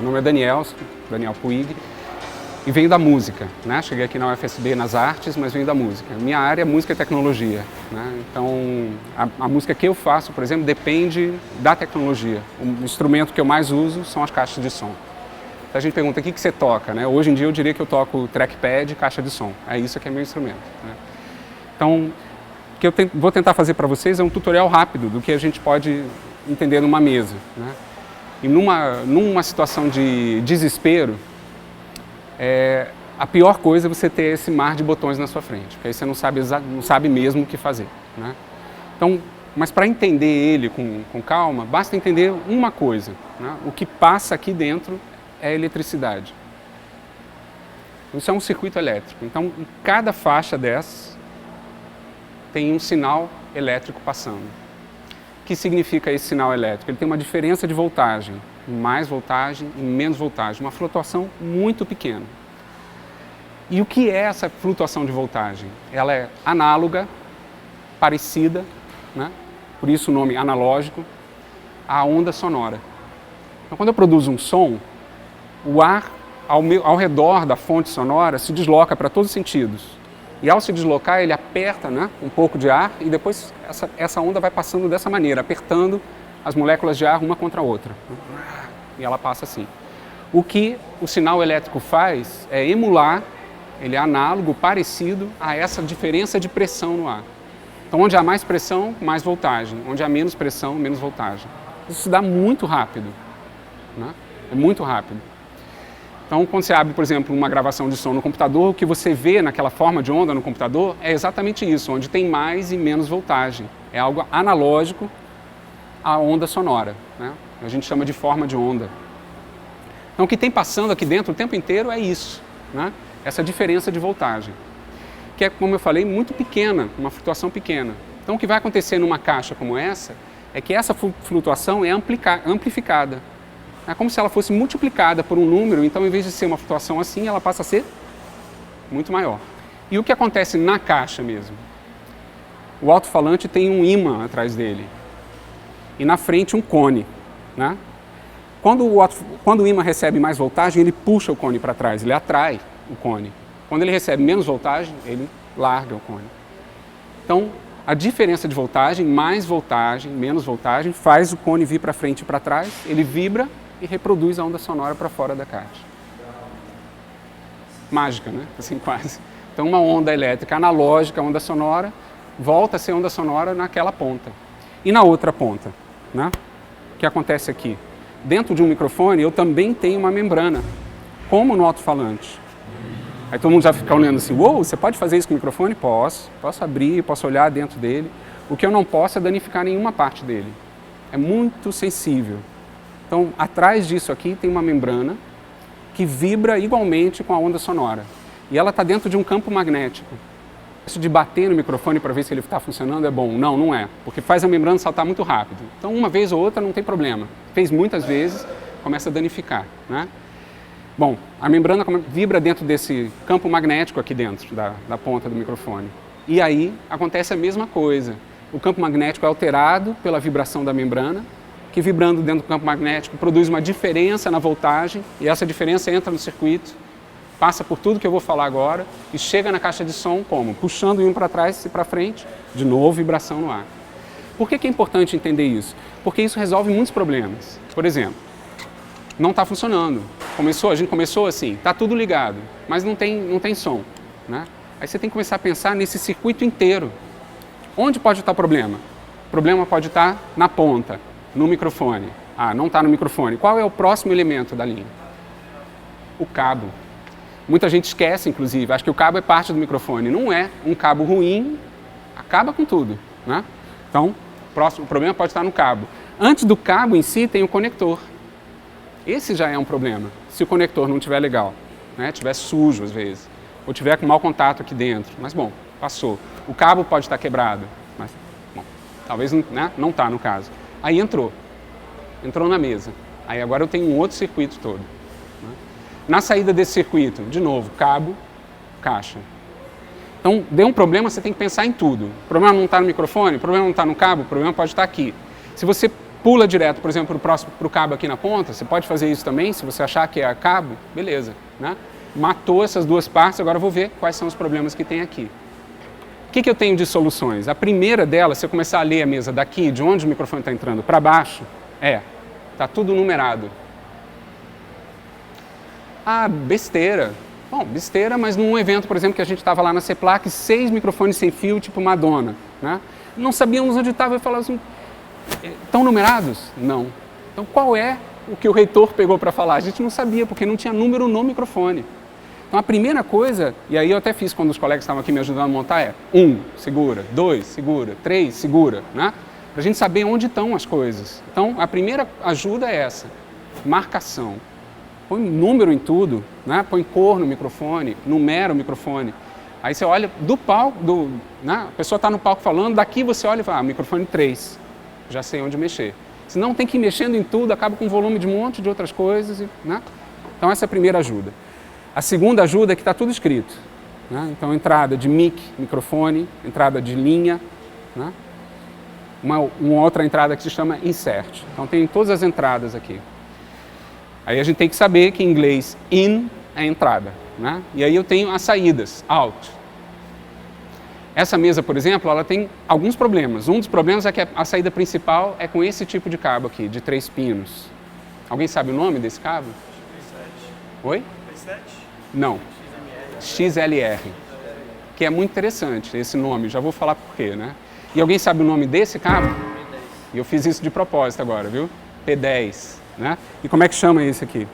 Meu nome é Daniel Puig, e venho da música, né? Cheguei aqui na UFSB nas artes, mas venho da música. Minha área é música e tecnologia, né? Então, a música que eu faço, por exemplo, depende da tecnologia. O instrumento que eu mais uso são as caixas de som. Então, a gente pergunta, o que você toca, né? Hoje em dia eu diria que eu toco trackpad e caixa de som. É isso que é meu instrumento, né? Então, o que eu vou tentar fazer para vocês é um tutorial rápido do que a gente pode entender numa mesa, né? E numa situação de desespero, a pior coisa é você ter esse mar de botões na sua frente, porque aí você não sabe mesmo o que fazer, né? Então, mas para entender ele com calma, basta entender uma coisa, né? O que passa aqui dentro é eletricidade. Isso é um circuito elétrico. Então, em cada faixa dessas tem um sinal elétrico passando. O que significa esse sinal elétrico? Ele tem uma diferença de voltagem, mais voltagem e menos voltagem, uma flutuação muito pequena. E o que é essa flutuação de voltagem? Ela é análoga, parecida, né? Por isso o nome analógico, à onda sonora. Então, quando eu produzo um som, o ar ao redor da fonte sonora se desloca para todos os sentidos. E ao se deslocar, ele aperta, né, um pouco de ar e depois essa onda vai passando dessa maneira, apertando as moléculas de ar uma contra a outra. E ela passa assim. O que o sinal elétrico faz é emular, ele é análogo, parecido a essa diferença de pressão no ar. Então, onde há mais pressão, mais voltagem. Onde há menos pressão, menos voltagem. Isso se dá muito rápido, né? É muito rápido. Então, quando você abre, por exemplo, uma gravação de som no computador, o que você vê naquela forma de onda no computador é exatamente isso, onde tem mais e menos voltagem. É algo analógico à onda sonora, né? A gente chama de forma de onda. Então, o que tem passando aqui dentro o tempo inteiro é isso, né? Essa diferença de voltagem, que é, como eu falei, muito pequena, uma flutuação pequena. Então, o que vai acontecer numa caixa como essa é que essa flutuação é amplificada. É como se ela fosse multiplicada por um número, então, em vez de ser uma flutuação assim, ela passa a ser muito maior. E o que acontece na caixa mesmo? O alto-falante tem um ímã atrás dele e na frente um cone, né? Quando o ímã recebe mais voltagem, ele puxa o cone para trás, ele atrai o cone. Quando ele recebe menos voltagem, ele larga o cone. Então, a diferença de voltagem, mais voltagem, menos voltagem, faz o cone vir para frente e para trás, ele vibra e reproduz a onda sonora para fora da caixa. Mágica, né? Assim, quase. Então, uma onda elétrica analógica, onda sonora, volta a ser onda sonora naquela ponta. E na outra ponta, né? O que acontece aqui? Dentro de um microfone, eu também tenho uma membrana, como no alto-falante. Aí todo mundo já fica olhando assim, uou, você pode fazer isso com o microfone? Posso abrir, posso olhar dentro dele. O que eu não posso é danificar nenhuma parte dele. É muito sensível. Então, atrás disso aqui tem uma membrana que vibra igualmente com a onda sonora. E ela está dentro de um campo magnético. Isso de bater no microfone para ver se ele está funcionando é bom? Não, não é. Porque faz a membrana saltar muito rápido. Então, uma vez ou outra não tem problema. Fez muitas vezes, começa a danificar, né? Bom, a membrana vibra dentro desse campo magnético aqui dentro da ponta do microfone. E aí acontece a mesma coisa. O campo magnético é alterado pela vibração da membrana, que vibrando dentro do campo magnético produz uma diferença na voltagem, e essa diferença entra no circuito, passa por tudo que eu vou falar agora, e chega na caixa de som como? Puxando o ímã para trás e para frente, de novo vibração no ar. Por que é importante entender isso? Porque isso resolve muitos problemas. Por exemplo, não está funcionando. A gente começou assim, está tudo ligado, mas não tem som, né? Aí você tem que começar a pensar nesse circuito inteiro. Onde pode estar o problema? O problema pode estar na ponta, no microfone. Ah, não está no microfone. Qual é o próximo elemento da linha? O cabo. Muita gente esquece, inclusive, acha que o cabo é parte do microfone. Não é. Um cabo ruim acaba com tudo, né? Então, o problema pode estar no cabo. Antes do cabo em si tem o conector. Esse já é um problema, se o conector não estiver legal, né? Estiver sujo às vezes, ou tiver com mau contato aqui dentro. Mas bom, passou. O cabo pode estar quebrado, mas bom, talvez, né? Não está no caso. Aí entrou na mesa. Aí agora eu tenho um outro circuito todo, né? Na saída desse circuito, de novo, cabo, caixa. Então, deu um problema, você tem que pensar em tudo. O problema não está no microfone, o problema não está no cabo, o problema pode estar aqui. Se você pula direto, por exemplo, para o cabo aqui na ponta, você pode fazer isso também, se você achar que é cabo, beleza, né? Matou essas duas partes, agora eu vou ver quais são os problemas que tem aqui. O que eu tenho de soluções? A primeira delas, se eu começar a ler a mesa daqui, de onde o microfone está entrando para baixo, está tudo numerado. Ah, besteira. Bom, besteira, mas num evento, por exemplo, que a gente estava lá na CEPLAC, 6 microfones sem fio, tipo Madonna, né? Não sabíamos onde estava e falava assim, estão numerados? Não. Então qual é o que o reitor pegou para falar? A gente não sabia, porque não tinha número no microfone. Então a primeira coisa, e aí eu até fiz quando os colegas estavam aqui me ajudando a montar, é 1, segura, 2, segura, 3, segura, né? Para a gente saber onde estão as coisas. Então a primeira ajuda é essa, marcação. Põe número em tudo, né? Põe cor no microfone, numera o microfone. Aí você olha do palco, né? A pessoa está no palco falando, daqui você olha e fala, microfone 3, já sei onde mexer. Se não tem que ir mexendo em tudo, acaba com volume de um monte de outras coisas, né? Então essa é a primeira ajuda. A segunda ajuda é que está tudo escrito, né? Então entrada de mic, microfone, entrada de linha, né? Uma outra entrada que se chama insert. Então tem todas as entradas aqui. Aí a gente tem que saber que em inglês in é entrada, né? E aí eu tenho as saídas, out. Essa mesa, por exemplo, ela tem alguns problemas. Um dos problemas é que a saída principal é com esse tipo de cabo aqui, de 3 pinos. Alguém sabe o nome desse cabo? P7. Oi? P7? Não. XLR. Que é muito interessante esse nome, já vou falar por quê, né? E alguém sabe o nome desse cabo? P10. E eu fiz isso de propósito agora, viu? P10, né? E como é que chama esse aqui?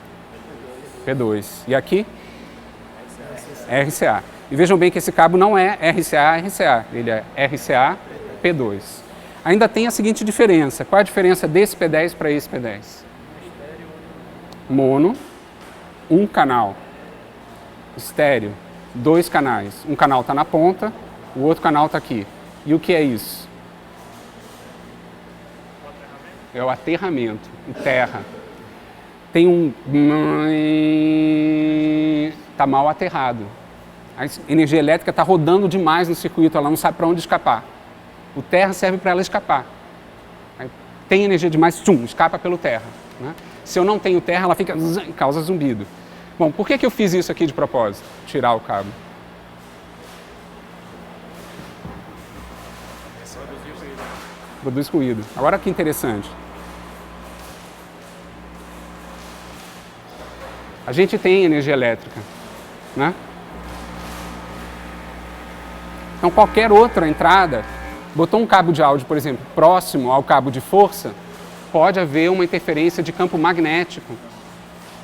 P2. E aqui? RCA. E vejam bem que esse cabo não é RCA, ele é RCA P2. Ainda tem a seguinte diferença. Qual a diferença desse P10 para esse P10? Mono, um canal. Estéreo, 2 canais. Um canal está na ponta, o outro canal está aqui. E o que é isso? É o aterramento, terra. Tem um... Está mal aterrado. A energia elétrica está rodando demais no circuito, ela não sabe para onde escapar. O terra serve para ela escapar. Aí, tem energia demais, escapa pelo terra, né? Se eu não tenho terra, ela fica causa zumbido. Bom, por que eu fiz isso aqui de propósito? Tirar o cabo. Produz ruído. Agora que interessante. A gente tem energia elétrica, né? Então qualquer outra entrada, botou um cabo de áudio, por exemplo, próximo ao cabo de força, pode haver uma interferência de campo magnético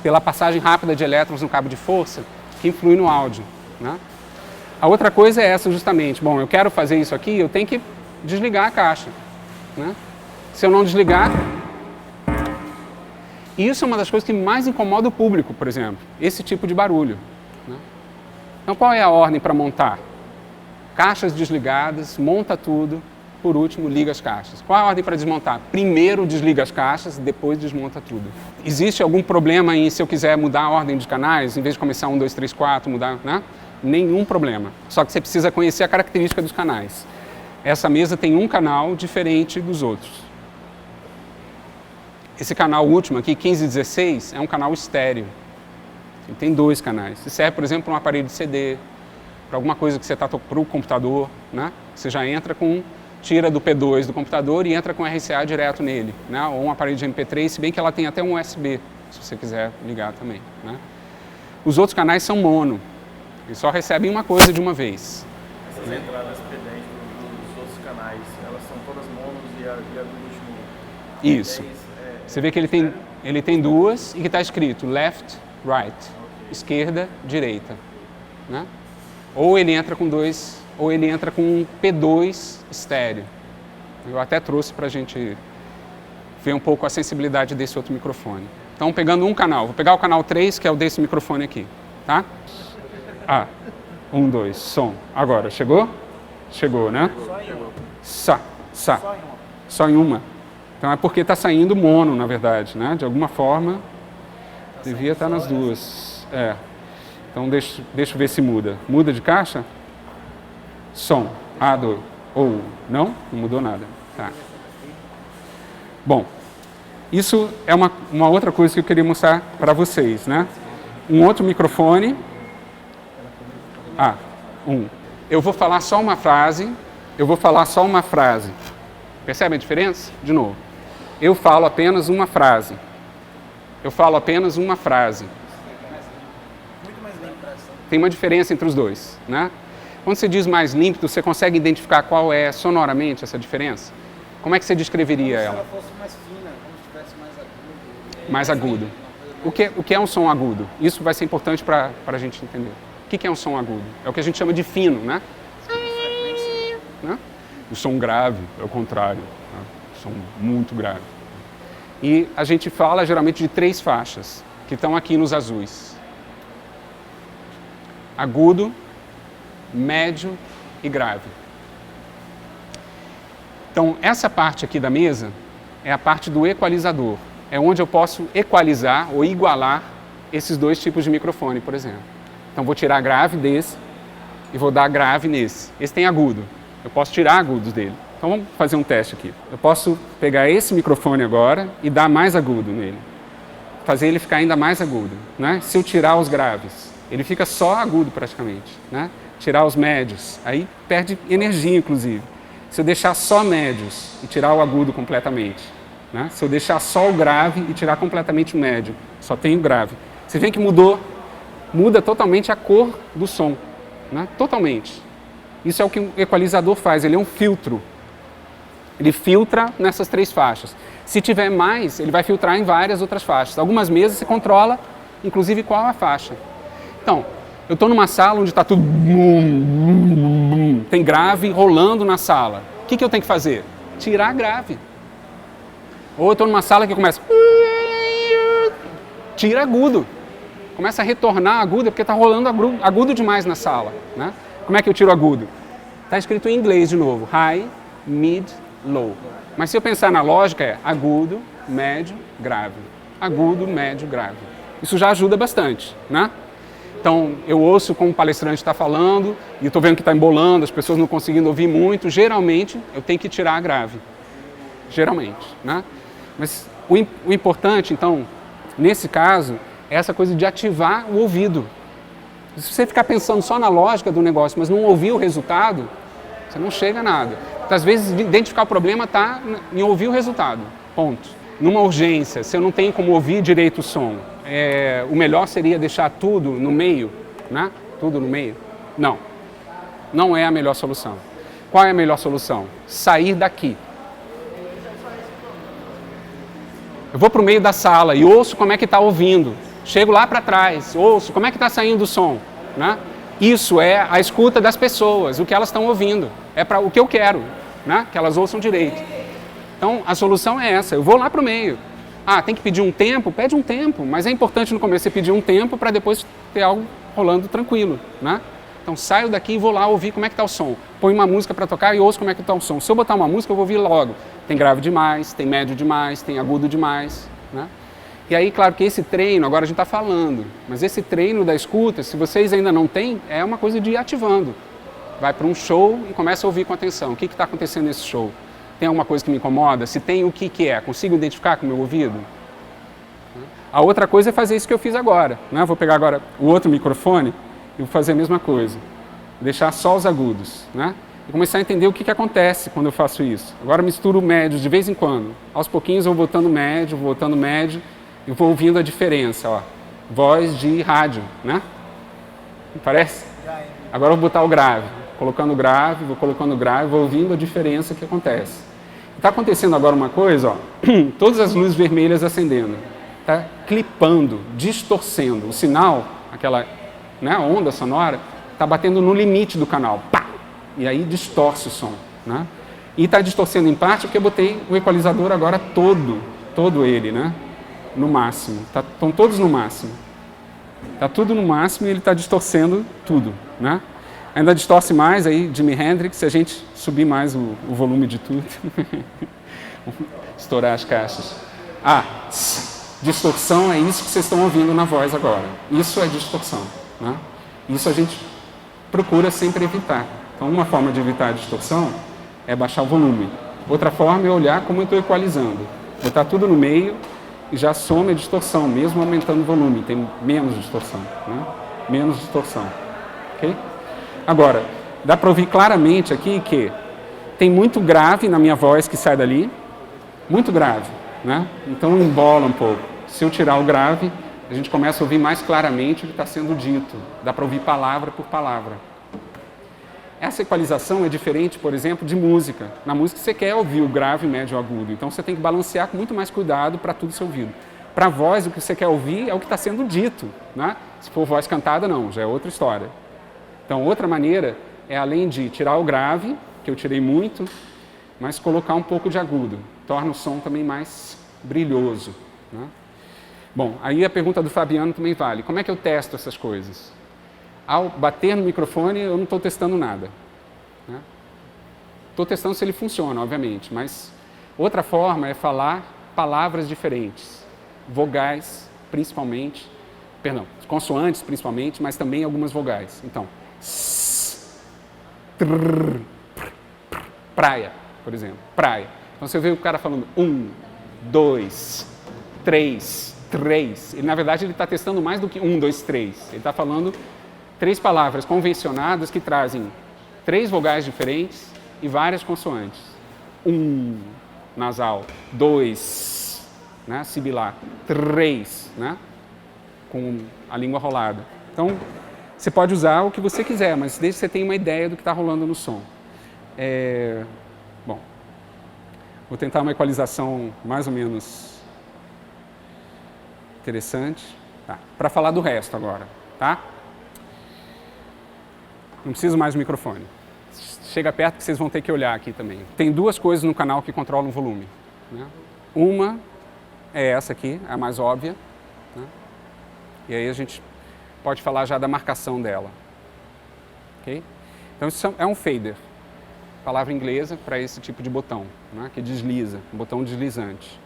pela passagem rápida de elétrons no cabo de força que influi no áudio, né? A outra coisa é essa justamente, bom, eu quero fazer isso aqui, eu tenho que desligar a caixa, né? Se eu não desligar, isso é uma das coisas que mais incomoda o público, por exemplo, esse tipo de barulho, né? Então qual é a ordem para montar? Caixas desligadas, monta tudo, por último liga as caixas. Qual a ordem para desmontar? Primeiro desliga as caixas, depois desmonta tudo. Existe algum problema em se eu quiser mudar a ordem dos canais, em vez de começar 1, 2, 3, 4, mudar, né? Nenhum problema. Só que você precisa conhecer a característica dos canais. Essa mesa tem um canal diferente dos outros. Esse canal último aqui, 1516, é um canal estéreo. Ele tem 2 canais. Isso serve, por exemplo, para um aparelho de CD, para alguma coisa que você está para o computador, né? Você já entra tira do P2 do computador e entra com RCA direto nele, né? Ou um aparelho de MP3, se bem que ela tem até um USB, se você quiser ligar também, né? Os outros canais são mono, eles só recebem uma coisa de uma vez. Essas entradas P10 dos outros canais, elas são todas monos e a do último P10, isso. Você vê que ele tem 2 e que está escrito left, right, esquerda, direita, né? Ou ele entra com 2, ou ele entra com um P2 estéreo. Eu até trouxe para a gente ver um pouco a sensibilidade desse outro microfone. Então, pegando um canal, vou pegar o canal 3, que é o desse microfone aqui, tá? 1, 2, som. Agora, chegou? Chegou, né? Só em uma. Então é porque está saindo mono, na verdade, né? De alguma forma, devia estar nas duas. Então deixa eu ver se muda. Muda de caixa? Som. Ou não? Não mudou nada. Tá. Bom, Isso é uma outra coisa que eu queria mostrar para vocês, né? Um outro microfone. Eu vou falar só uma frase. Percebe a diferença? De novo. Eu falo apenas uma frase. Tem uma diferença entre os dois, né? Quando você diz mais límpido, você consegue identificar qual é sonoramente essa diferença? Como é que você descreveria ela? Se ela fosse mais fina, como se tivesse mais agudo. Mais agudo. O que é um som agudo? Isso vai ser importante para a gente entender. O que é um som agudo? É o que a gente chama de fino, né? O som grave é o contrário. Né? O som muito grave. E a gente fala geralmente de 3 faixas, que estão aqui nos azuis. Agudo, médio e grave. Então, essa parte aqui da mesa é a parte do equalizador. É onde eu posso equalizar ou igualar esses 2 tipos de microfone, por exemplo. Então, vou tirar grave desse e vou dar grave nesse. Esse tem agudo. Eu posso tirar agudos dele. Então, vamos fazer um teste aqui. Eu posso pegar esse microfone agora e dar mais agudo nele. Fazer ele ficar ainda mais agudo, né? Se eu tirar os graves, ele fica só agudo praticamente, né? Tirar os médios, aí perde energia, inclusive. Se eu deixar só médios e tirar o agudo completamente, né? Se eu deixar só o grave e tirar completamente o médio, só tem o grave. Você vê que muda totalmente a cor do som, né? Totalmente. Isso é o que o equalizador faz, ele é um filtro. Ele filtra nessas 3 faixas. Se tiver mais, ele vai filtrar em várias outras faixas. Algumas mesas você controla, inclusive, qual a faixa. Então, eu estou numa sala onde está tudo... Tem grave rolando na sala. O que eu tenho que fazer? Tirar grave. Ou eu estou numa sala que começa... Tira agudo. Começa a retornar agudo, porque está rolando agudo demais na sala, né? Como é que eu tiro agudo? Está escrito em inglês de novo. High, mid, low. Mas se eu pensar na lógica, é agudo, médio, grave. Agudo, médio, grave. Isso já ajuda bastante, né? Então, eu ouço como o palestrante está falando e estou vendo que está embolando, as pessoas não conseguindo ouvir muito. Geralmente, eu tenho que tirar a grave. Geralmente, né? Mas o importante, então, nesse caso, é essa coisa de ativar o ouvido. Se você ficar pensando só na lógica do negócio, mas não ouvir o resultado, você não chega a nada. Porque, às vezes, identificar o problema está em ouvir o resultado. Ponto. Numa urgência, se eu não tenho como ouvir direito o som, o melhor seria deixar tudo no meio, né? Tudo no meio? Não. Não é a melhor solução. Qual é a melhor solução? Sair daqui. Eu vou para o meio da sala e ouço como é que está ouvindo. Chego lá para trás, ouço como é que está saindo o som, né? Isso é a escuta das pessoas, o que elas estão ouvindo. É para o que eu quero, né? Que elas ouçam direito. Então, a solução é essa. Eu vou lá para o meio. Tem que pedir um tempo? Pede um tempo. Mas é importante no começo você pedir um tempo para depois ter algo rolando tranquilo, né? Então, saio daqui e vou lá ouvir como é que está o som. Põe uma música para tocar e ouço como é que está o som. Se eu botar uma música, eu vou ouvir logo. Tem grave demais, tem médio demais, tem agudo demais, né? E aí, claro que esse treino, agora a gente está falando, mas esse treino da escuta, se vocês ainda não têm, é uma coisa de ir ativando. Vai para um show e começa a ouvir com atenção. O que está acontecendo nesse show? Tem alguma coisa que me incomoda? Se tem, o que é? Consigo identificar com o meu ouvido? A outra coisa é fazer isso que eu fiz agora, né? Vou pegar agora o outro microfone e vou fazer a mesma coisa. Deixar só os agudos, né? E começar a entender o que acontece quando eu faço isso. Agora misturo médios de vez em quando. Aos pouquinhos eu vou botando médio e vou ouvindo a diferença, ó. Voz de rádio, né? Não parece? Agora eu vou botar o grave. Colocando grave, vou ouvindo a diferença que acontece. Está acontecendo agora uma coisa, ó. Todas as luzes vermelhas acendendo. Está clipando, distorcendo. O sinal, aquela, né, onda sonora, está batendo no limite do canal. Pá! E aí distorce o som, né? E está distorcendo em parte porque eu botei o equalizador agora todo ele, né? No máximo. Estão todos no máximo. Está tudo no máximo e ele está distorcendo tudo, né? Ainda distorce mais aí Jimi Hendrix se a gente subir mais o volume de tudo. Estourar as caixas. Distorção é isso que vocês estão ouvindo na voz agora. Isso é distorção, né? Isso a gente procura sempre evitar. Então, uma forma de evitar a distorção é baixar o volume. Outra forma é olhar como eu estou equalizando. botar tudo no meio e já some a distorção, mesmo aumentando o volume, tem menos distorção, né? Menos distorção, ok? Agora, dá para ouvir claramente aqui que tem muito grave na minha voz que sai dali, muito grave, né? Então embola um pouco. Se eu tirar o grave, a gente começa a ouvir mais claramente o que está sendo dito, dá para ouvir palavra por palavra. Essa equalização é diferente, por exemplo, de música. Na música você quer ouvir o grave, médio e agudo, então você tem que balancear com muito mais cuidado para tudo ser ouvido. Para a voz, o que você quer ouvir é o que está sendo dito, né? Se for voz cantada, não, já é outra história. Então, outra maneira é, além de tirar o grave, que eu tirei muito, mas colocar um pouco de agudo. Torna o som também mais brilhoso, né? Bom, aí a pergunta do Fabiano também vale. Como é que eu testo essas coisas? Ao bater no microfone, eu não estou testando nada, né? Estou testando se ele funciona, obviamente, mas outra forma é falar palavras diferentes, vogais principalmente, perdão, consoantes principalmente, mas também algumas vogais. Então, praia, por exemplo, praia. Então você vê o cara falando 1, 2, 3, 3. Ele, na verdade, ele está testando mais do que 1, 2, 3. Ele está falando 3 palavras convencionadas que trazem 3 vogais diferentes e várias consoantes. 1, nasal. 2, né, sibilar. 3, né, com a língua rolada. Então, você pode usar o que você quiser, mas desde que você tenha uma ideia do que está rolando no som. Bom, vou tentar uma equalização mais ou menos interessante. Tá. Para falar do resto agora, tá? Não preciso mais do microfone. Chega perto que vocês vão ter que olhar aqui também. Tem 2 coisas no canal que controlam o volume, né? Uma é essa aqui, a mais óbvia, né? E aí a gente pode falar já da marcação dela. Okay? Então isso é um fader, palavra inglesa para esse tipo de botão, né? Que desliza, um botão deslizante.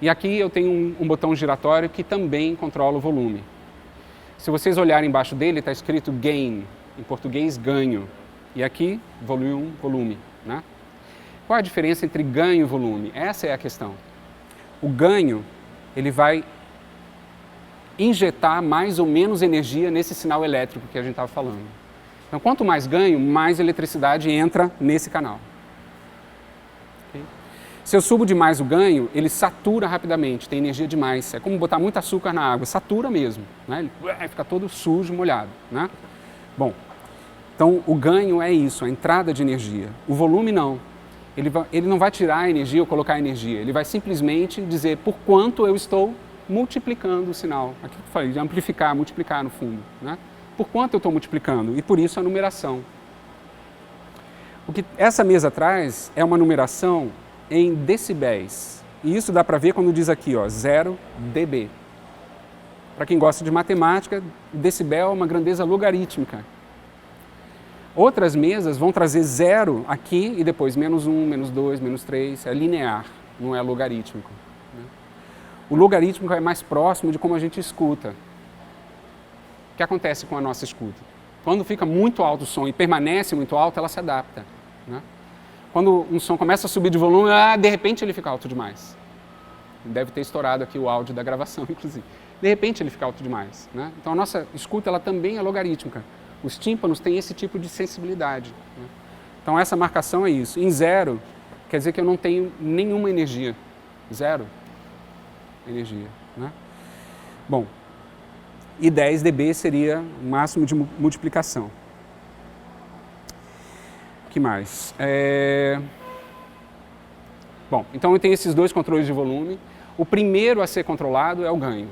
E aqui eu tenho um botão giratório que também controla o volume. Se vocês olharem embaixo dele, está escrito gain, em português ganho, e aqui volume, né? Qual a diferença entre ganho e volume? Essa é a questão. O ganho, ele vai injetar mais ou menos energia nesse sinal elétrico que a gente estava falando. Então, quanto mais ganho, mais eletricidade entra nesse canal. Okay? Se eu subo demais o ganho, ele satura rapidamente, tem energia demais. É como botar muito açúcar na água, satura mesmo, né? Ele fica todo sujo, molhado, né? Bom, então o ganho é isso, a entrada de energia. O volume não. Ele não vai tirar a energia ou colocar a energia, ele vai simplesmente dizer por quanto eu estou multiplicando o sinal. Aqui que eu falei, de amplificar, multiplicar no fundo, né? Por quanto eu estou multiplicando, e por isso a numeração. O que essa mesa traz é uma numeração em decibéis. E isso dá para ver quando diz aqui, ó, 0 dB. Para quem gosta de matemática, decibel é uma grandeza logarítmica. Outras mesas vão trazer 0 aqui e depois menos 1, menos 2, menos 3. É linear, não é logarítmico. O logarítmico é mais próximo de como a gente escuta. O que acontece com a nossa escuta? Quando fica muito alto o som e permanece muito alto, ela se adapta, né? Quando um som começa a subir de volume, de repente ele fica alto demais. Deve ter estourado aqui o áudio da gravação, inclusive. De repente ele fica alto demais, né? Então a nossa escuta ela também é logarítmica. Os tímpanos têm esse tipo de sensibilidade, né? Então essa marcação é isso. Em 0, quer dizer que eu não tenho nenhuma energia. 0 energia, né? Bom, e 10 dB seria o máximo de multiplicação. O que mais? Bom, então eu tenho esses 2 controles de volume. O primeiro a ser controlado é o ganho.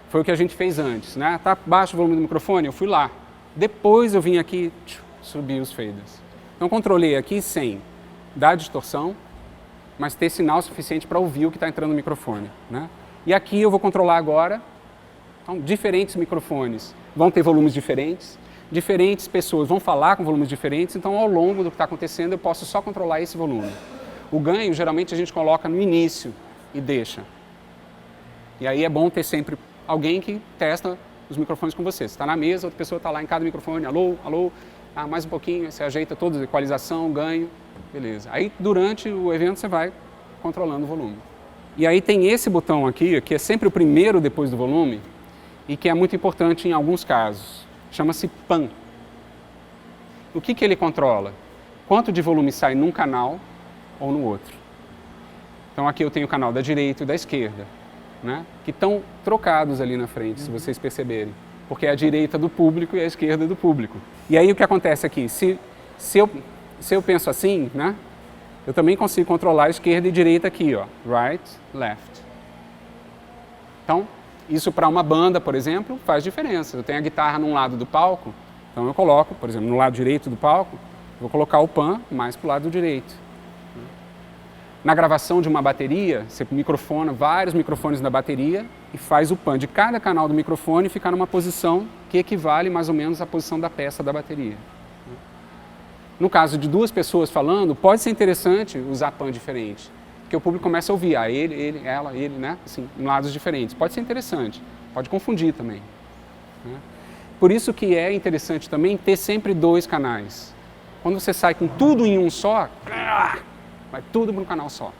Foi o que a gente fez antes, né? Tá baixo o volume do microfone, eu fui lá. Depois eu vim aqui, subir os faders. Então controlei aqui sem dar distorção, mas ter sinal suficiente para ouvir o que está entrando no microfone, né? E aqui eu vou controlar agora. Então, diferentes microfones vão ter volumes diferentes, diferentes pessoas vão falar com volumes diferentes, então ao longo do que está acontecendo eu posso só controlar esse volume. O ganho, geralmente, a gente coloca no início e deixa. E aí é bom ter sempre alguém que testa os microfones com você. Você está na mesa, outra pessoa está lá em cada microfone, alô, alô, mais um pouquinho, você ajeita toda a equalização, ganho, beleza. Aí durante o evento você vai controlando o volume. E aí tem esse botão aqui, que é sempre o primeiro depois do volume, e que é muito importante em alguns casos. Chama-se PAN. O que ele controla? Quanto de volume sai num canal ou no outro. Então aqui eu tenho o canal da direita e da esquerda, né? Que estão trocados ali na frente, se vocês perceberem. Porque é a direita do público e a esquerda do público. E aí o que acontece aqui? Se eu penso assim, né? Eu também consigo controlar a esquerda e direita aqui, ó. Right, left. Então, isso para uma banda, por exemplo, faz diferença. Eu tenho a guitarra num lado do palco, então eu coloco, por exemplo, no lado direito do palco, vou colocar o pan mais para o lado direito. Na gravação de uma bateria, você microfona vários microfones da bateria e faz o pan de cada canal do microfone ficar numa posição que equivale mais ou menos à posição da peça da bateria. No caso de duas pessoas falando, pode ser interessante usar pan diferente, porque o público começa a ouvir, ele, ela, ele, né? Assim, em lados diferentes. Pode ser interessante, pode confundir também. Né? Por isso que é interessante também ter sempre dois canais. Quando você sai com tudo em um só, vai tudo para um canal só.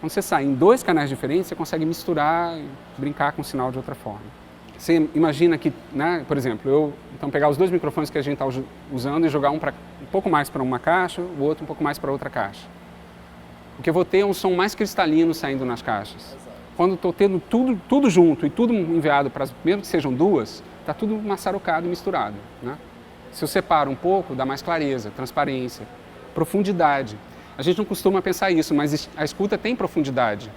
Quando você sai em dois canais diferentes, você consegue misturar e brincar com o sinal de outra forma. Você imagina que, né, por exemplo, então pegar os dois microfones que a gente está usando e jogar um pouco mais para uma caixa, o outro um pouco mais para outra caixa. O que eu vou ter é um som mais cristalino saindo nas caixas. Quando estou tendo tudo junto e tudo enviado para, mesmo que sejam duas, está tudo maçarocado e misturado. Né? Se eu separo um pouco, dá mais clareza, transparência, profundidade. A gente não costuma pensar isso, mas a escuta tem profundidade.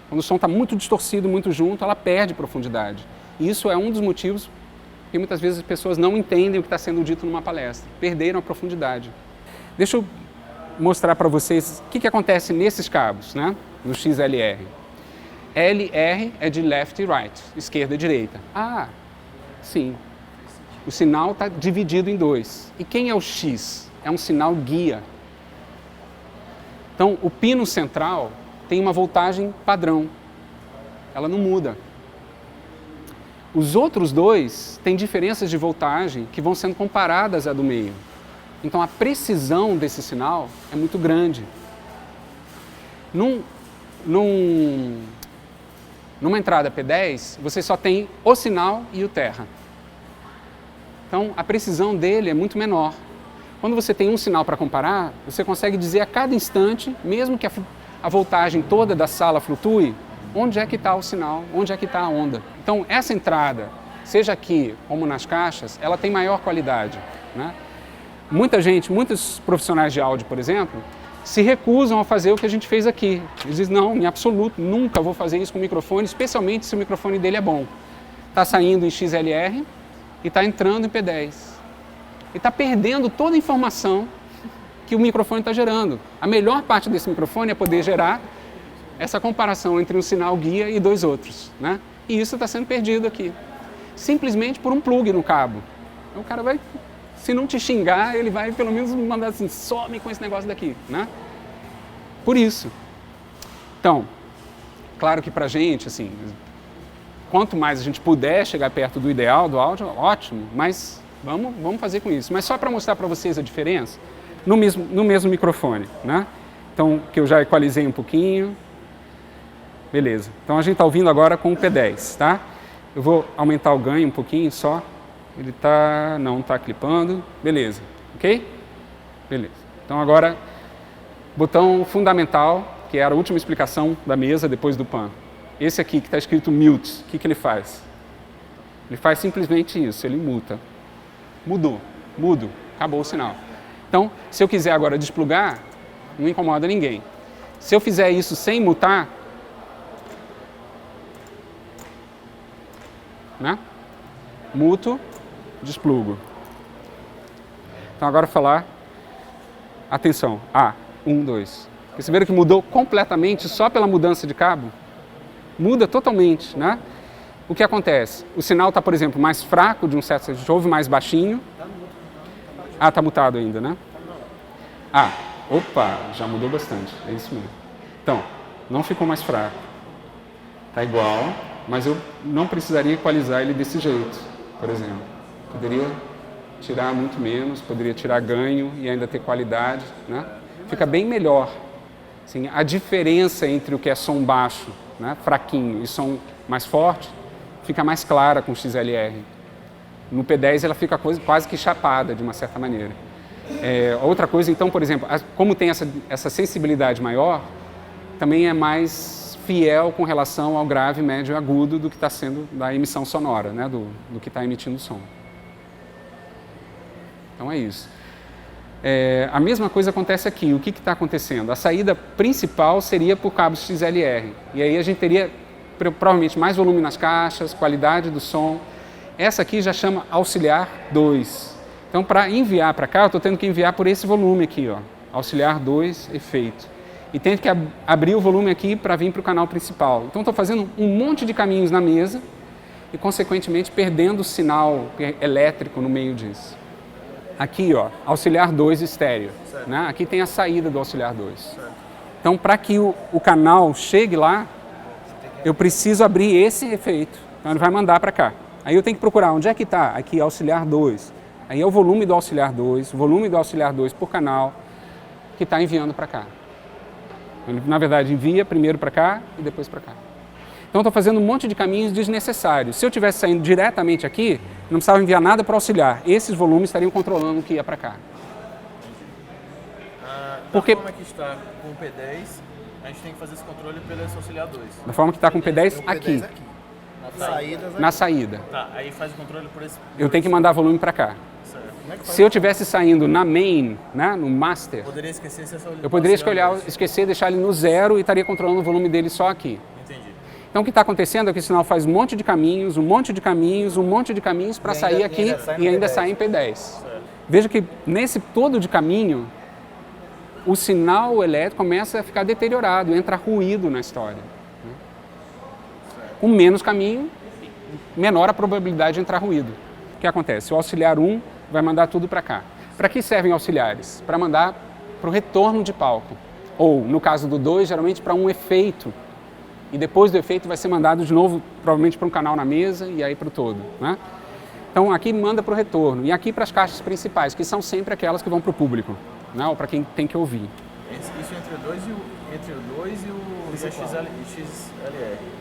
Quando o som está muito distorcido, muito junto, ela perde profundidade. E isso é um dos motivos que muitas vezes as pessoas não entendem o que está sendo dito numa palestra. Perderam a profundidade. Deixa eu mostrar para vocês o que acontece nesses cabos, né? No XLR. LR é de left e right, esquerda e direita. Ah, sim. O sinal está dividido em dois. E quem é o X? É um sinal guia. Então, o pino central tem uma voltagem padrão. Ela não muda. Os outros dois têm diferenças de voltagem que vão sendo comparadas à do meio. Então, a precisão desse sinal é muito grande. Numa entrada P10, você só tem o sinal e o terra. Então, a precisão dele é muito menor. Quando você tem um sinal para comparar, você consegue dizer a cada instante, mesmo que a voltagem toda da sala flutue, onde é que está o sinal, onde é que está a onda. Então, essa entrada, seja aqui como nas caixas, ela tem maior qualidade. Né? Muitos profissionais de áudio, por exemplo, se recusam a fazer o que a gente fez aqui. Eles dizem, não, em absoluto, nunca vou fazer isso com o microfone, especialmente se o microfone dele é bom. Está saindo em XLR e está entrando em P10. E está perdendo toda a informação que o microfone está gerando. A melhor parte desse microfone é poder gerar essa comparação entre um sinal guia e dois outros. Né? E isso está sendo perdido aqui. Simplesmente por um plug no cabo. Então, o cara vai, se não te xingar, ele vai pelo menos mandar assim, some com esse negócio daqui. Né? Por isso. Então, claro que para a gente, assim, quanto mais a gente puder chegar perto do ideal do áudio, ótimo, mas vamos fazer com isso. Mas só para mostrar para vocês a diferença, no mesmo microfone, né? Então, que eu já equalizei um pouquinho. Beleza. Então, a gente está ouvindo agora com o P10, tá? Eu vou aumentar o ganho um pouquinho só. Ele não está clipando. Beleza. Ok? Beleza. Então, agora, botão fundamental, que era a última explicação da mesa depois do pan. Esse aqui que está escrito mute, o que ele faz? Ele faz simplesmente isso, ele muta. Mudo, acabou o sinal. Então, se eu quiser agora desplugar, não incomoda ninguém. Se eu fizer isso sem mutar, né? Muto, desplugo. Então agora falar, atenção, 1, 2. Perceberam que mudou completamente só pela mudança de cabo? Muda totalmente, né? O que acontece? O sinal está, por exemplo, mais fraco de um certo, a gente ouve mais baixinho. Está mutado ainda, né? Opa, já mudou bastante, é isso mesmo. Então, não ficou mais fraco. Está igual, mas eu não precisaria equalizar ele desse jeito, por exemplo. Poderia tirar muito menos, poderia tirar ganho e ainda ter qualidade, né? Fica bem melhor Assim, a diferença entre o que é som baixo, né, fraquinho, e som mais forte, fica mais clara com o XLR. No P10 ela fica quase que chapada, de uma certa maneira. Outra coisa, então, por exemplo, como tem essa sensibilidade maior, também é mais fiel com relação ao grave, médio e agudo do que está sendo da emissão sonora, né, do que está emitindo o som. Então é isso. A mesma coisa acontece aqui. O que está acontecendo? A saída principal seria por cabos XLR. E aí a gente teria provavelmente mais volume nas caixas, qualidade do som. Essa aqui já chama auxiliar 2. Então, para enviar para cá, eu estou tendo que enviar por esse volume aqui, ó, auxiliar 2, efeito. E tenho que abrir o volume aqui para vir para o canal principal. Então, estou fazendo um monte de caminhos na mesa e, consequentemente, perdendo o sinal elétrico no meio disso. Aqui, ó, auxiliar 2 estéreo. Né? Aqui tem a saída do auxiliar 2. Certo. Então, para que o canal chegue lá, eu preciso abrir esse efeito. Então, ele vai mandar para cá. Aí eu tenho que procurar onde é que está. Aqui, auxiliar 2. Aí é o volume do auxiliar 2, volume do auxiliar 2 por canal, que está enviando para cá. Ele, na verdade, envia primeiro para cá e depois para cá. Então, estou fazendo um monte de caminhos desnecessários. Se eu estivesse saindo diretamente aqui, não precisava enviar nada para o auxiliar. Esses volumes estariam controlando o que ia para cá. Porque da forma que está com o P10, a gente tem que fazer esse controle pelo auxiliar 2. Da forma que está com o P10 aqui. Na saída. Tá, aí faz o controle por esse... Eu tenho que mandar volume para cá. Se eu estivesse saindo na main, né, no master, poderia esquecer eu poderia esquecer, deixar ele no 0 e estaria controlando o volume dele só aqui. Entendi. Então o que está acontecendo é que o sinal faz um monte de caminhos, para sair aqui e ainda sai em P10. Certo. Veja que nesse todo de caminho, o sinal elétrico começa a ficar deteriorado, entra ruído na história. Com menos caminho, menor a probabilidade de entrar ruído. O que acontece? O auxiliar 1 vai mandar tudo para cá. Para que servem auxiliares? Para mandar para o retorno de palco. Ou, no caso do 2, geralmente para um efeito. E depois do efeito vai ser mandado de novo, provavelmente para um canal na mesa e aí para o todo. Né? Então aqui manda para o retorno. E aqui para as caixas principais, que são sempre aquelas que vão para o público. Né? Ou para quem tem que ouvir. Isso entre o 2 e o XLR.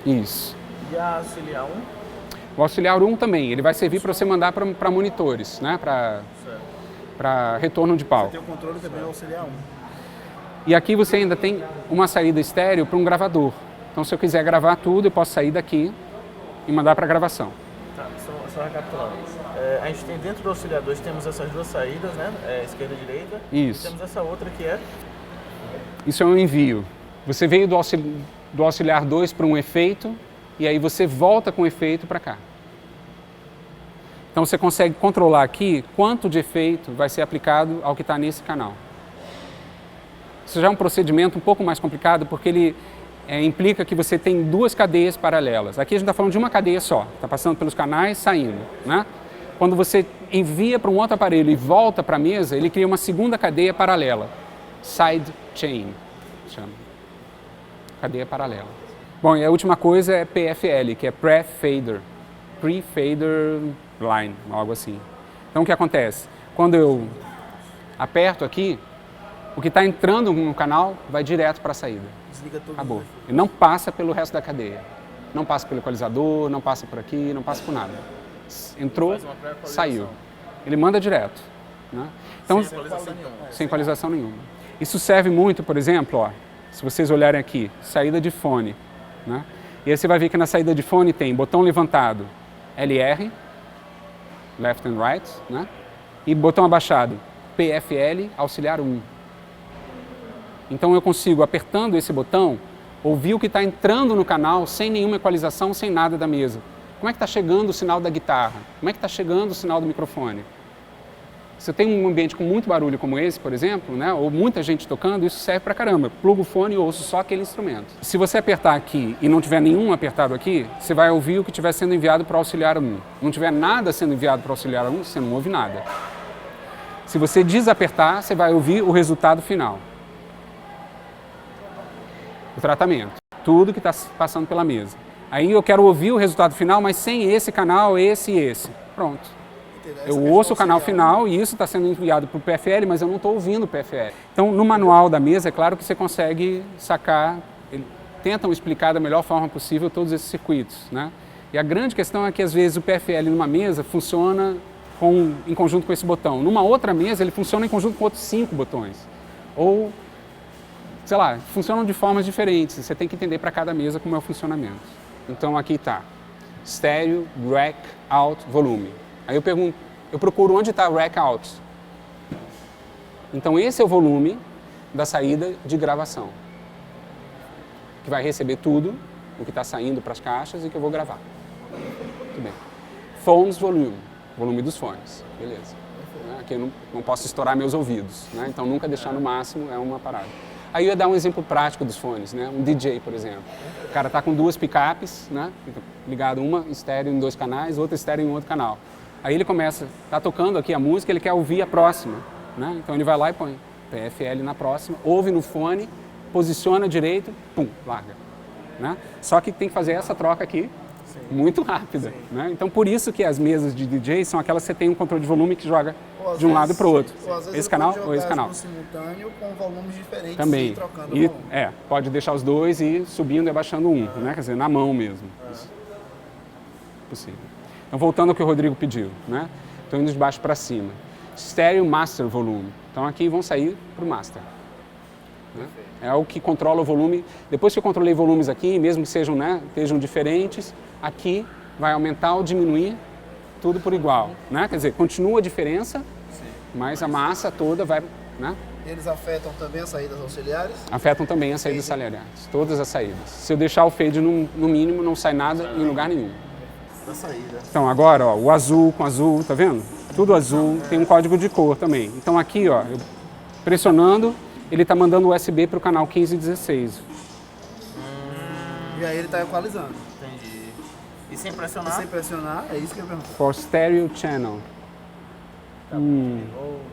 Isso. E a auxiliar 1? O auxiliar 1 também, ele vai servir para você mandar para monitores, né? Para retorno de palco. Você tem o controle também do auxiliar 1. E aqui você ainda tem uma saída estéreo para um gravador. Então, se eu quiser gravar tudo, eu posso sair daqui e mandar para gravação. Tá, só recapitulando. A gente tem dentro do auxiliar 2, temos essas duas saídas, né? Esquerda e direita. Isso. E temos essa outra que é... Isso é um envio. Você veio do auxiliar 2 para um efeito e aí você volta com o efeito para cá. Então você consegue controlar aqui quanto de efeito vai ser aplicado ao que está nesse canal. Isso já é um procedimento um pouco mais complicado porque ele implica que você tem duas cadeias paralelas. Aqui a gente está falando de uma cadeia só, está passando pelos canais, saindo. Né? Quando você envia para um outro aparelho e volta para a mesa, ele cria uma segunda cadeia paralela. Side chain, chama. Cadeia paralela. Bom, e a última coisa é PFL, que é Pre-Fader Line, algo assim. Então o que acontece? Quando eu aperto aqui, o que está entrando no canal vai direto para a saída. Desliga tudo. Acabou. E não passa pelo resto da cadeia. Não passa pelo equalizador, não passa por aqui, não passa por nada. Entrou, saiu. Ele manda direto. Né? Então, sem equalização nenhuma. Isso serve muito, por exemplo, ó, se vocês olharem aqui, saída de fone. Né? E aí você vai ver que na saída de fone tem botão levantado LR, left and right, né? E botão abaixado PFL, auxiliar 1. Então eu consigo, apertando esse botão, ouvir o que está entrando no canal sem nenhuma equalização, sem nada da mesa. Como é que está chegando o sinal da guitarra? Como é que está chegando o sinal do microfone? Se eu tenho um ambiente com muito barulho como esse, por exemplo, né, ou muita gente tocando, isso serve pra caramba. Plugo o fone e ouço só aquele instrumento. Se você apertar aqui e não tiver nenhum apertado aqui, você vai ouvir o que estiver sendo enviado para o auxiliar 1. Não tiver nada sendo enviado para o auxiliar 1, você não ouve nada. Se você desapertar, você vai ouvir o resultado final. O tratamento. Tudo que está passando pela mesa. Aí eu quero ouvir o resultado final, mas sem esse canal, esse e esse. Pronto. Eu ouço o canal final e isso está sendo enviado para o PFL, mas eu não estou ouvindo o PFL. Então, no manual da mesa, é claro que você consegue sacar, tentam explicar da melhor forma possível todos esses circuitos, né? E a grande questão é que, às vezes, o PFL numa mesa funciona em conjunto com esse botão. Numa outra mesa, ele funciona em conjunto com outros 5 botões. Ou, sei lá, funcionam de formas diferentes. Você tem que entender para cada mesa como é o funcionamento. Então, aqui está. Stereo, Rack, Out, Volume. Aí eu procuro onde está Rack Out. Então esse é o volume da saída de gravação, que vai receber tudo o que está saindo para as caixas e que eu vou gravar. Muito bem. Phones Volume, volume dos fones, beleza. Aqui eu não posso estourar meus ouvidos, né? Então nunca deixar no máximo é uma parada. Aí eu ia dar um exemplo prático dos fones, né? Um DJ, por exemplo. O cara está com 2 picapes, né? Ligado uma estéreo em 2 canais, outra estéreo em outro canal. Aí ele começa, está tocando aqui a música, ele quer ouvir a próxima, né? Então ele vai lá e põe PFL na próxima, ouve no fone, posiciona direito, pum, larga, né? Só que tem que fazer essa troca aqui muito rápida, né? Então por isso que as mesas de DJ são aquelas que você tem um controle de volume que joga de um lado para o outro. Esse canal ou esse canal. Simultâneo com volumes diferentes também. E trocando E, volume. pode deixar os dois e subindo e abaixando um, né? Quer dizer, na mão mesmo. Isso. Possível. Então, voltando ao que o Rodrigo pediu, né? Estou indo de baixo para cima. Stereo Master Volume. Então, aqui vão sair para o Master. Né? É o que controla o volume. Depois que eu controlei volumes aqui, mesmo que sejam, né, estejam diferentes, aqui vai aumentar ou diminuir tudo por igual. Né? Quer dizer, continua a diferença, mas a massa toda vai... Né? Eles afetam também as saídas auxiliares? Afetam também as saídas auxiliares. Todas as saídas. Se eu deixar o fade no mínimo, não sai nada em lugar nenhum. Da saída. Então agora, ó, o azul com azul, tá vendo? Tudo azul, tem um código de cor também. Então aqui, ó, eu pressionando, ele tá mandando USB para o canal 15 e 16. E aí ele está equalizando. Entendi. E sem pressionar? E sem pressionar, é isso que eu pergunto. For stereo channel.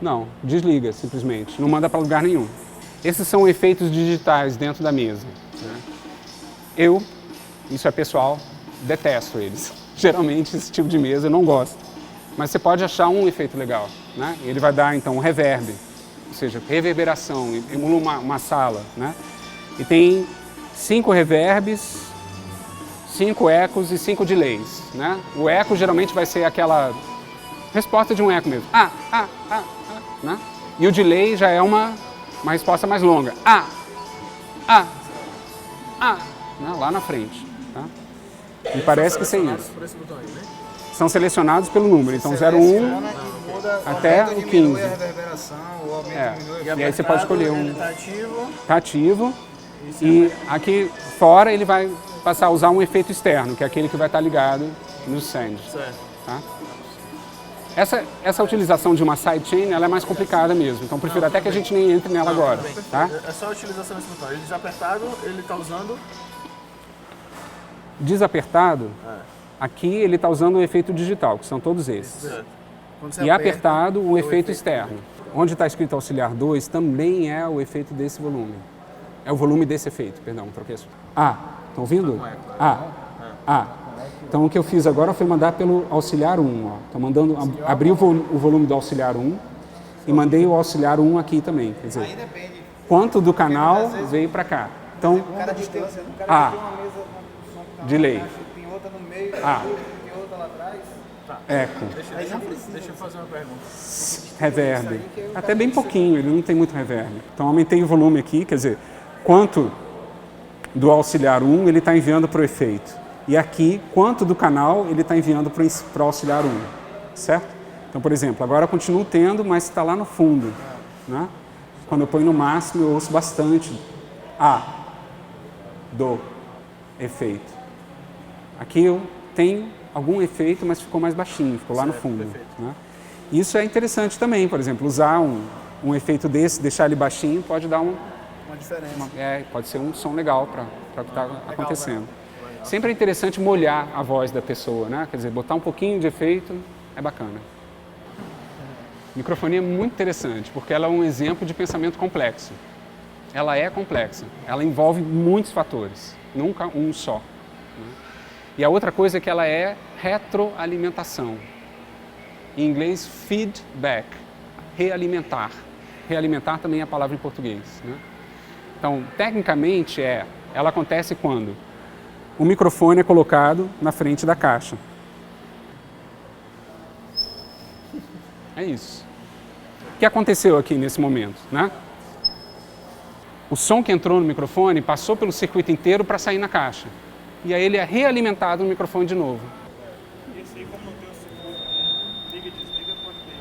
Não, desliga simplesmente, não manda para lugar nenhum. Esses são efeitos digitais dentro da mesa. Né? Isso é pessoal, detesto eles. Geralmente esse tipo de mesa eu não gosto. Mas você pode achar um efeito legal. Né? Ele vai dar então um reverb, ou seja, reverberação, emula uma sala. Né? E tem 5 reverbs, 5 ecos e 5 delays. Né? O eco geralmente vai ser aquela resposta de um eco mesmo. Né? E o delay já é uma resposta mais longa. Né? Lá na frente. Tá? Me parece que seja isso. Por esse botão aí, né? São selecionados pelo número. Então 01 até o 15. A reverberação, o aumento diminui. E aí você pode escolher um. Está ativo. Está ativo. E aqui fora ele vai passar a usar um efeito externo, que é aquele que vai estar ligado no send. Tá? Essa utilização de uma sidechain, ela é mais complicada mesmo, então prefiro até que a gente nem entre nela agora. Tá? É só a utilização desse botão. Ele desapertado, ele está usando... Desapertado, aqui ele está usando o efeito digital, que são todos esses. Quando você E aperta, apertado, o efeito externo. Onde está escrito auxiliar 2, também é o efeito desse volume. É o volume desse efeito, perdão, troquei isso. Estão ouvindo? Então o que eu fiz agora foi mandar pelo auxiliar 1. Estou mandando abrir o volume do auxiliar 1 e mandei o auxiliar 1 aqui também. Quer dizer, quanto do canal veio para cá. Então, cada distância, delay. tem outra no meio, tem outra lá atrás. Eco, Deixa eu fazer uma pergunta. reverb. Até bem pouquinho, ele não tem muito reverb. Então aumentei o volume aqui, quer dizer, quanto do auxiliar 1 ele está enviando para o efeito. E aqui, quanto do canal ele está enviando para o auxiliar 1, certo? Então, por exemplo, agora eu continuo tendo, mas está lá no fundo. Né? Quando eu ponho no máximo, eu ouço bastante do efeito. Aqui eu tenho algum efeito, mas ficou mais baixinho, ficou lá no fundo. Né? Isso é interessante também, por exemplo, usar um efeito desse, deixar ele baixinho, pode dar uma diferença. Pode ser um som legal para o que está acontecendo. Sempre é interessante molhar a voz da pessoa, né? Quer dizer, botar um pouquinho de efeito é bacana. Microfonia é muito interessante, porque ela é um exemplo de pensamento complexo. Ela é complexa, ela envolve muitos fatores, nunca um só. Né? E a outra coisa é que ela é retroalimentação. Em inglês, feedback, realimentar. Realimentar também é a palavra em português, né? Então, tecnicamente, ela acontece quando o microfone é colocado na frente da caixa. É isso. O que aconteceu aqui nesse momento, né? O som que entrou no microfone passou pelo circuito inteiro para sair na caixa. E aí ele é realimentado no microfone de novo. Esse aí, como não tem o circuito, liga e desliga, pode ter.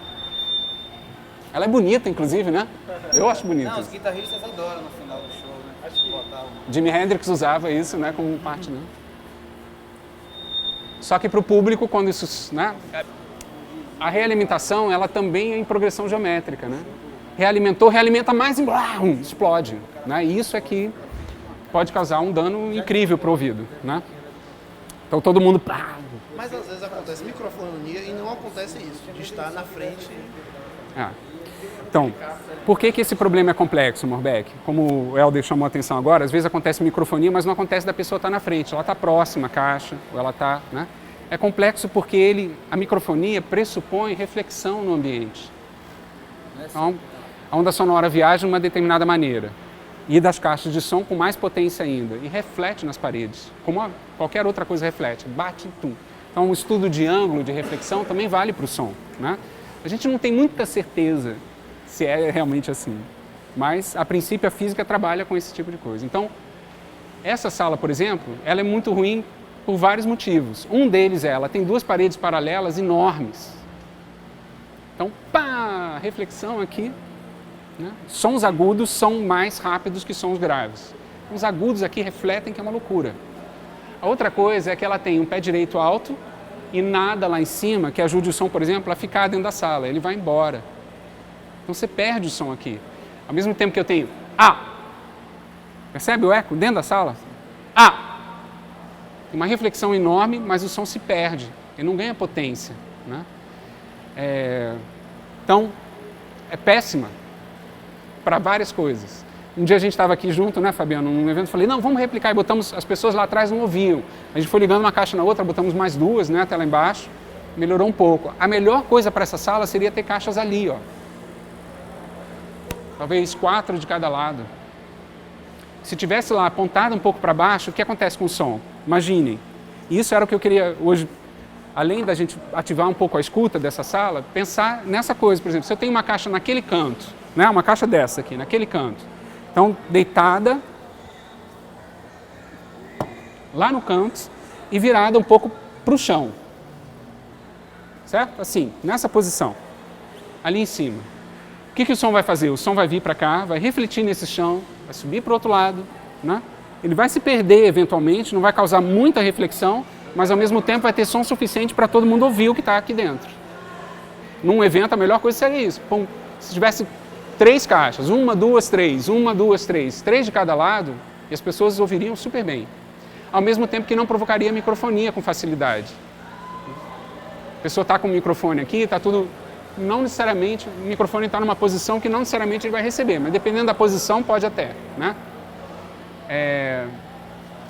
Ela é bonita, inclusive, né? Eu acho bonita. Não, os guitarristas adoram no final do show, né? Acho que botar Jimi Hendrix usava isso, né, como parte, né? Só que para o público, quando isso, né? A realimentação, ela também é em progressão geométrica, né? Realimentou, realimenta mais e explode, né? E isso é que pode causar um dano incrível para o ouvido, né? Então todo mundo... Mas às vezes acontece microfonia e não acontece isso, de estar na frente. Então, por que esse problema é complexo, Morbeck? Como o Helder chamou a atenção agora, às vezes acontece microfonia, mas não acontece da pessoa estar na frente, ela está próxima à caixa, ou ela está, né? É complexo porque a microfonia pressupõe reflexão no ambiente. Então, a onda sonora viaja de uma determinada maneira. E das caixas de som com mais potência ainda. E reflete nas paredes, como qualquer outra coisa reflete. Bate, tum. Então, um estudo de ângulo de reflexão também vale para o som, né? A gente não tem muita certeza se é realmente assim. Mas, a princípio, a física trabalha com esse tipo de coisa. Então, essa sala, por exemplo, ela é muito ruim por vários motivos. Um deles ela tem duas paredes paralelas enormes. Então, pá, reflexão aqui. Né? Sons agudos são mais rápidos que sons graves. Os agudos aqui refletem, que é uma loucura. A outra coisa é que ela tem um pé direito alto e nada lá em cima que ajude o som, por exemplo, a ficar dentro da sala. Ele vai embora. Então você perde o som aqui. Ao mesmo tempo que eu tenho percebe o eco dentro da sala? Tem uma reflexão enorme, mas o som se perde. Ele não ganha potência, né? Então, é péssima para várias coisas. Um dia a gente estava aqui junto, né, Fabiano, num evento, falei, não, vamos replicar, e botamos, as pessoas lá atrás não ouviam. A gente foi ligando uma caixa na outra, botamos mais duas, né, até lá embaixo, melhorou um pouco. A melhor coisa para essa sala seria ter caixas ali, ó. Talvez 4 de cada lado. Se tivesse lá apontado um pouco para baixo, o que acontece com o som? Imaginem. Isso era o que eu queria hoje, além da gente ativar um pouco a escuta dessa sala, pensar nessa coisa. Por exemplo, se eu tenho uma caixa naquele canto, né, uma caixa dessa aqui, naquele canto, então deitada lá no canto e virada um pouco para o chão, certo? Assim, nessa posição, ali em cima. O que o som vai fazer? O som vai vir para cá, vai refletir nesse chão, vai subir para o outro lado, né? Ele vai se perder eventualmente, não vai causar muita reflexão, mas ao mesmo tempo vai ter som suficiente para todo mundo ouvir o que está aqui dentro. Num evento, a melhor coisa seria isso. Bom, se tivesse 3 caixas, 1, 2, 3, 1, 2, 3, 3 de cada lado, e as pessoas ouviriam super bem. Ao mesmo tempo que não provocaria microfonia com facilidade. A pessoa está com o microfone aqui, está tudo... Não necessariamente, o microfone está numa posição que não necessariamente ele vai receber, mas dependendo da posição, pode até, né?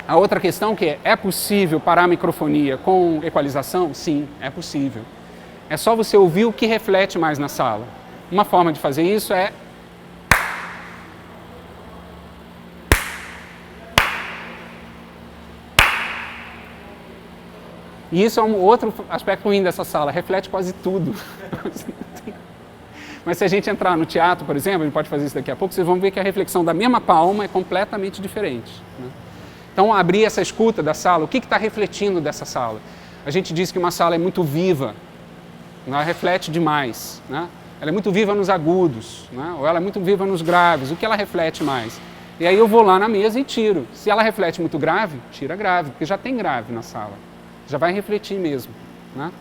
A outra questão que é possível parar a microfonia com equalização? Sim, é possível. É só você ouvir o que reflete mais na sala. Uma forma de fazer isso é... E isso é um outro aspecto ruim dessa sala, reflete quase tudo. Mas se a gente entrar no teatro, por exemplo, a gente pode fazer isso daqui a pouco, vocês vão ver que a reflexão da mesma palma é completamente diferente, né? Então, abrir essa escuta da sala, o que está refletindo dessa sala? A gente diz que uma sala é muito viva, ela reflete demais, né? Ela é muito viva nos agudos, né? Ou ela é muito viva nos graves, o que ela reflete mais? E aí eu vou lá na mesa e tiro. Se ela reflete muito grave, tira grave, porque já tem grave na sala. Já vai refletir mesmo, né?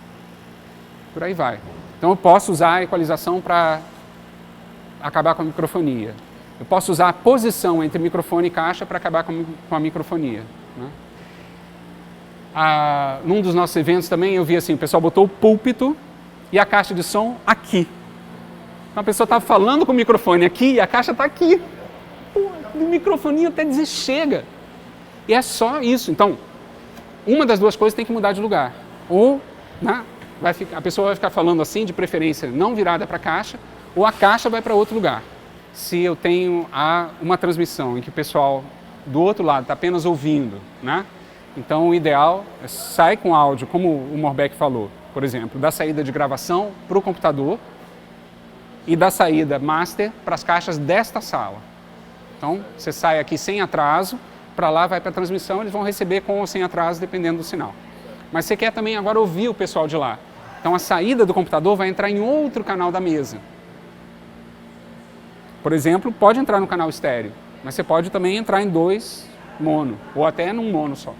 Por aí vai. Então eu posso usar a equalização para acabar com a microfonia. Eu posso usar a posição entre microfone e caixa para acabar com a microfonia, né? Num dos nossos eventos também eu vi assim, o pessoal botou o púlpito e a caixa de som aqui. Então a pessoa estava falando com o microfone aqui e a caixa está aqui. Pô, o microfone até dizer chega. E é só isso. Então, uma das duas coisas tem que mudar de lugar. Ou, né, a pessoa vai ficar falando assim, de preferência não virada para a caixa, ou a caixa vai para outro lugar. Se eu tenho uma transmissão em que o pessoal do outro lado está apenas ouvindo, né? Então o ideal é sai com áudio, como o Morbeck falou, por exemplo, da saída de gravação para o computador e da saída master para as caixas desta sala. Então você sai aqui sem atraso, para lá vai para a transmissão, eles vão receber com ou sem atraso, dependendo do sinal. Mas você quer também agora ouvir o pessoal de lá. Então a saída do computador vai entrar em outro canal da mesa. Por exemplo, pode entrar no canal estéreo, mas você pode também entrar em 2 mono, ou até num mono só.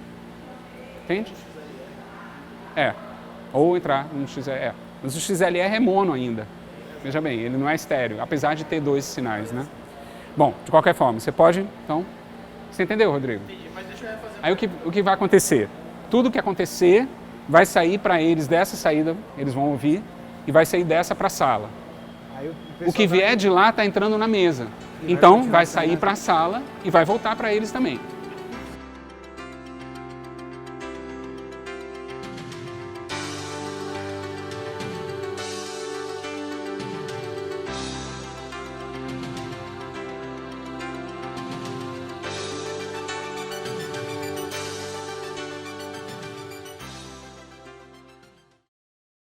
Entende? Ou entrar no XLR. Mas o XLR é mono ainda. Veja bem, ele não é estéreo, apesar de ter 2 sinais, né? Bom, de qualquer forma, você pode, então... Você entendeu, Rodrigo? Entendi, mas deixa eu refazer. Aí o que vai acontecer? Tudo que acontecer vai sair para eles dessa saída, eles vão ouvir, e vai sair dessa para a sala. O que vier de lá está entrando na mesa. Então vai sair para a sala e vai voltar para eles também.